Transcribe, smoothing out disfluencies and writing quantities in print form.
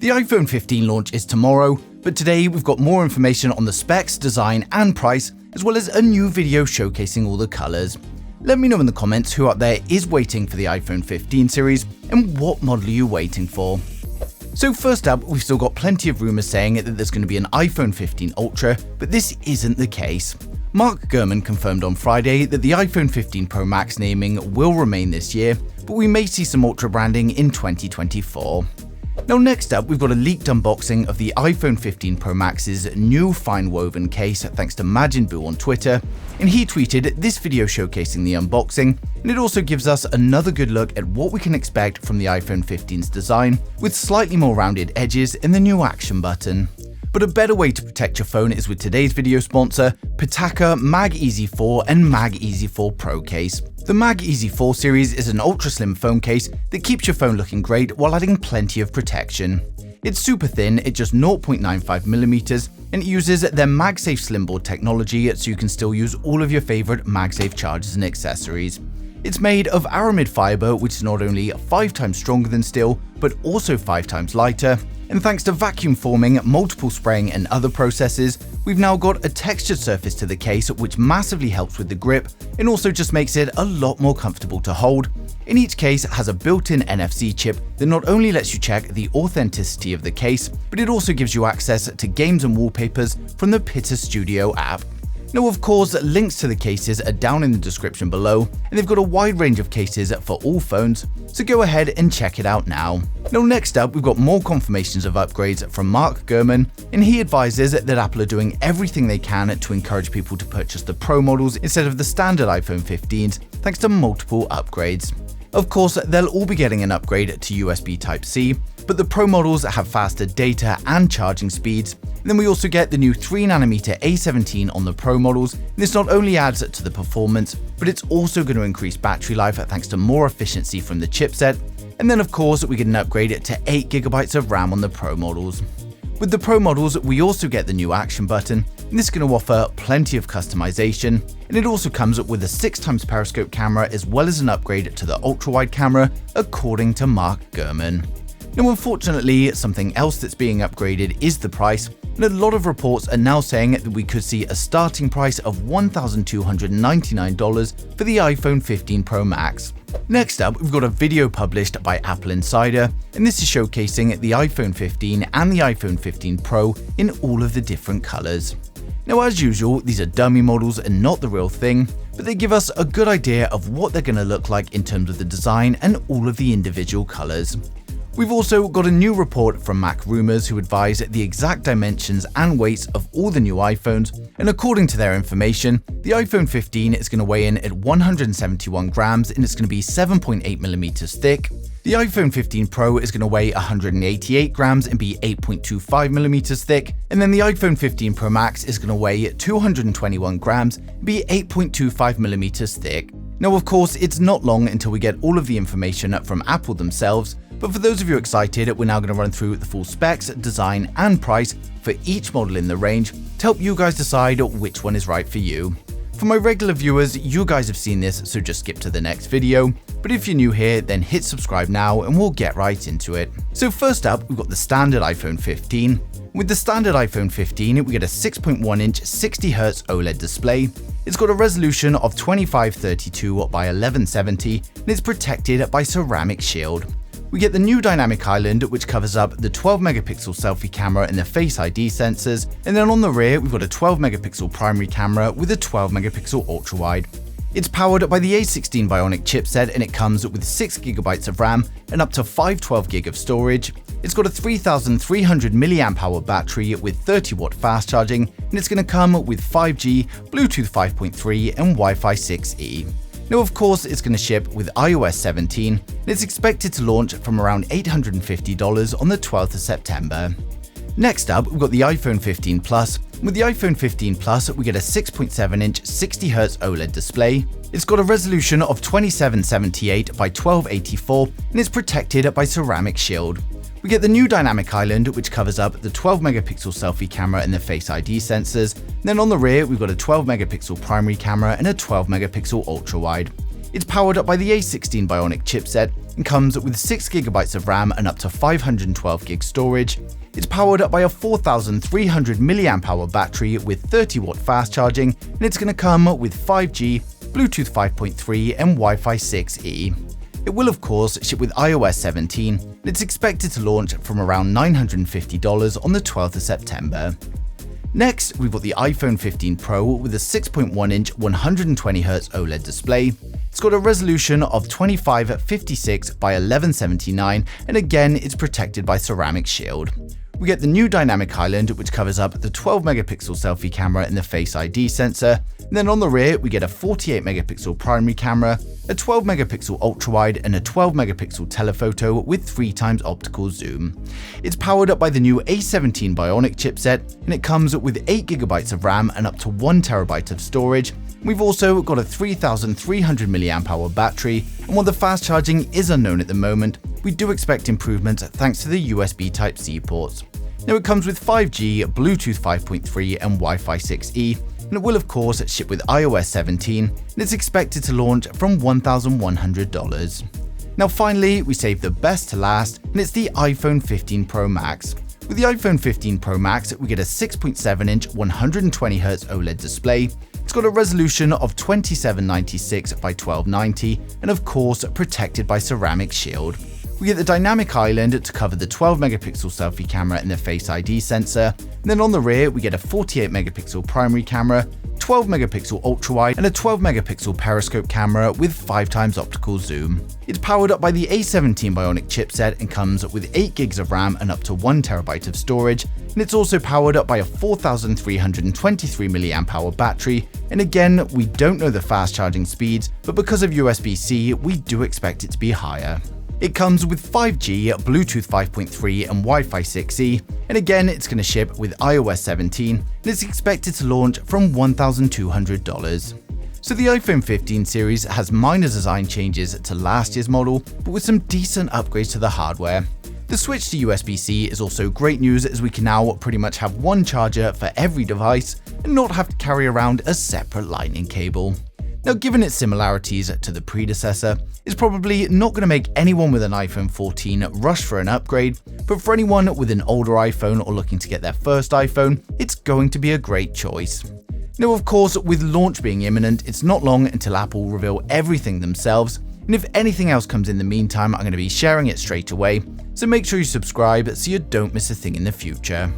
The iPhone 15 launch is tomorrow, but today we've got more information on the specs, design and price, as well as a new video showcasing all the colors. Let me know in the comments who out there is waiting for the iPhone 15 series and what model are you waiting for. So first up, we've still got plenty of rumors saying that there's going to be an iPhone 15 Ultra, but this isn't the case. Mark Gurman confirmed on Friday that the iPhone 15 Pro Max naming will remain this year, but we may see some Ultra branding in 2024. Now next up, we've got a leaked unboxing of the iPhone 15 Pro Max's new fine woven case thanks to Majinbuu on Twitter, and he tweeted this video showcasing the unboxing, and it also gives us another good look at what we can expect from the iPhone 15's design, with slightly more rounded edges and the new action button. But a better way to protect your phone is with today's video sponsor, Pitaka Mag Easy 4 and Mag Easy 4 Pro case. The Mag Easy 4 series is an ultra slim phone case that keeps your phone looking great while adding plenty of protection. It's super thin at just 0.95mm and it uses their MagSafe Slimboard technology so you can still use all of your favorite MagSafe chargers and accessories. It's made of aramid fiber, which is not only 5 times stronger than steel, but also 5 times lighter. And thanks to vacuum forming, multiple spraying and other processes, we've now got a textured surface to the case which massively helps with the grip and also just makes it a lot more comfortable to hold. In each case, it has a built-in NFC chip that not only lets you check the authenticity of the case, but it also gives you access to games and wallpapers from the Pitta Studio app. Now of course, links to the cases are down in the description below, and they've got a wide range of cases for all phones, so go ahead and check it out now. Now next up, we've got more confirmations of upgrades from Mark Gurman, and he advises that Apple are doing everything they can to encourage people to purchase the Pro models instead of the standard iPhone 15s, thanks to multiple upgrades. Of course, they'll all be getting an upgrade to USB Type-C, but the Pro models have faster data and charging speeds. And then we also get the new 3nm A17 on the Pro models. This not only adds to the performance, but it's also going to increase battery life thanks to more efficiency from the chipset. And then of course, we get an upgrade to 8GB of RAM on the Pro models. With the Pro models, we also get the new action button, and this is going to offer plenty of customization, and it also comes with a 6x periscope camera as well as an upgrade to the ultra-wide camera, according to Mark Gurman. Now unfortunately, something else that's being upgraded is the price, and a lot of reports are now saying that we could see a starting price of $1,299 for the iPhone 15 Pro Max. Next up, we've got a video published by AppleInsider, and this is showcasing the iPhone 15 and the iPhone 15 Pro in all of the different colors. Now as usual, these are dummy models and not the real thing, but they give us a good idea of what they're going to look like in terms of the design and all of the individual colors. We've also got a new report from Mac Rumors who advise the exact dimensions and weights of all the new iPhones, and according to their information, the iPhone 15 is going to weigh in at 171 grams and it's going to be 7.8mm thick. The iPhone 15 Pro is going to weigh 188 grams and be 8.25mm thick, and then the iPhone 15 Pro Max is going to weigh 221 grams and be 8.25mm thick. Now of course, it's not long until we get all of the information from Apple themselves, but for those of you excited, we're now going to run through the full specs, design and price for each model in the range to help you guys decide which one is right for you. For my regular viewers, you guys have seen this, so just skip to the next video, but if you're new here, then hit subscribe now and we'll get right into it. So first up, we've got the standard iPhone 15. With the standard iPhone 15, we get a 6.1-inch 60Hz OLED display. It's got a resolution of 2532 by 1170 and it's protected by ceramic shield. We get the new dynamic island, which covers up the 12-megapixel selfie camera and the Face ID sensors, and then on the rear we've got a 12-megapixel primary camera with a 12-megapixel ultra-wide. It's powered by the A16 Bionic chipset and it comes with 6GB of RAM and up to 512GB of storage. It's got a 3300 mAh battery with 30W fast charging, and it's going to come with 5G, Bluetooth 5.3 and Wi-Fi 6E. Now of course, it's going to ship with iOS 17 and it's expected to launch from around $850 on the 12th of September. Next up, we've got the iPhone 15 Plus. With the iPhone 15 Plus, we get a 6.7-inch 60Hz OLED display. It's got a resolution of 2778 by 1284 and it's protected by ceramic shield. We get the new dynamic island, which covers up the 12-megapixel selfie camera and the Face ID sensors. Then on the rear, we've got a 12-megapixel primary camera and a 12-megapixel ultra-wide. It's powered up by the A16 Bionic chipset and comes with 6GB of RAM and up to 512GB storage. It's powered up by a 4300 mAh battery with 30W fast charging, and it's going to come with 5G, Bluetooth 5.3 and Wi-Fi 6E. It will of course ship with iOS 17, and it's expected to launch from around $950 on the 12th of September. Next, we've got the iPhone 15 Pro with a 6.1-inch 120Hz OLED display. It's got a resolution of 2556 by 1179, and again, it's protected by ceramic shield. We get the new dynamic island, which covers up the 12-megapixel selfie camera and the Face ID sensor. And then on the rear, we get a 48-megapixel primary camera, a 12-megapixel ultrawide, and a 12-megapixel telephoto with 3x optical zoom. It's powered up by the new A17 Bionic chipset, and it comes with 8GB of RAM and up to 1TB of storage. We've also got a 3300 mAh battery, and while the fast charging is unknown at the moment, we do expect improvement thanks to the USB Type-C ports. Now it comes with 5G, Bluetooth 5.3 and Wi-Fi 6E, and it will of course ship with iOS 17, and it's expected to launch from $1,100. Now finally, we save the best to last, and it's the iPhone 15 Pro Max. With the iPhone 15 Pro Max, we get a 6.7-inch 120Hz OLED display. It's got a resolution of 2796 by 1290, and of course protected by ceramic shield. We get the dynamic island to cover the 12-megapixel selfie camera and the Face ID sensor. And then on the rear, we get a 48-megapixel primary camera, 12-megapixel ultrawide, and a 12-megapixel periscope camera with 5x optical zoom. It's powered up by the A17 Bionic chipset and comes with 8GB of RAM and up to 1TB of storage. And it's also powered up by a 4323 mAh battery. And again, we don't know the fast charging speeds, but because of USB-C, we do expect it to be higher. It comes with 5G, Bluetooth 5.3 and Wi-Fi 6E, and again it's going to ship with iOS 17, and it's expected to launch from $1,200. So the iPhone 15 series has minor design changes to last year's model, but with some decent upgrades to the hardware. The switch to USB-C is also great news, as we can now pretty much have one charger for every device and not have to carry around a separate lightning cable. Now, given its similarities to the predecessor, it's probably not going to make anyone with an iPhone 14 rush for an upgrade, but for anyone with an older iPhone or looking to get their first iPhone, it's going to be a great choice. Now, of course, with launch being imminent, it's not long until Apple reveal everything themselves, and if anything else comes in the meantime, I'm going to be sharing it straight away, so make sure you subscribe so you don't miss a thing in the future.